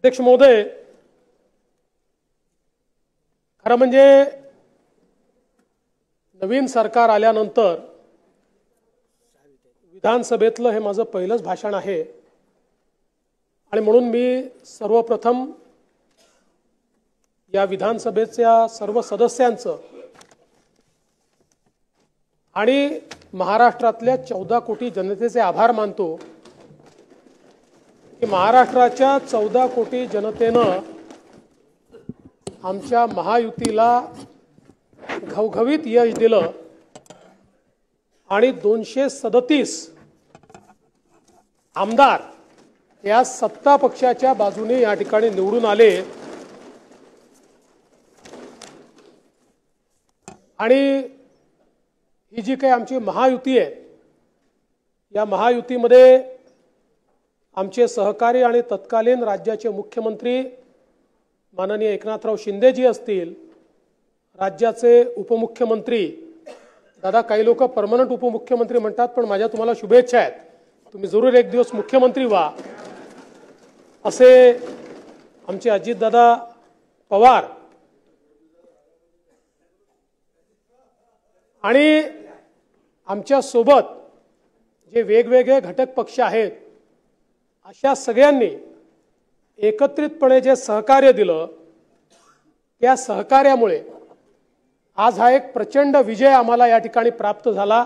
अध्यक्ष महोदय, खरं म्हणजे नवीन सरकार आल्यानंतर विधानसभेतलं हे माझं पहिलंच भाषण आहे आणि म्हणून मी सर्वप्रथम या विधानसभेच्या सर्व सदस्यांचं आणि महाराष्ट्रातल्या 14 कोटी जनतेचे आभार मानतो की महाराष्ट्राच्या 14 कोटी जनतेनं आमच्या महायुतीला घवघवीत यश दिलं आणि 237 आमदार या सत्ता पक्षाच्या बाजूने या ठिकाणी निवडून आले आणि ही जी काही आमची महायुती आहे या महायुतीमध्ये आमचे सहकारी आणि तत्कालीन राज्याचे मुख्यमंत्री माननीय एकनाथराव शिंदेजी असतील, राज्याचे उपमुख्यमंत्री, दादा काही लोक परमनंट उपमुख्यमंत्री म्हणतात पण माझ्या तुम्हाला शुभेच्छा आहेत, तुम्ही जरूर एक दिवस मुख्यमंत्री व्हा, असे आमचे अजितदादा पवार आणि आमच्या सोबत जे वेगवेगळे घटक पक्ष आहेत अशा सगळ्यांनी एकत्रितपणे जे सहकार्य दिलं त्या सहकार्यामुळे आज हा एक प्रचंड विजय आम्हाला या ठिकाणी प्राप्त झाला।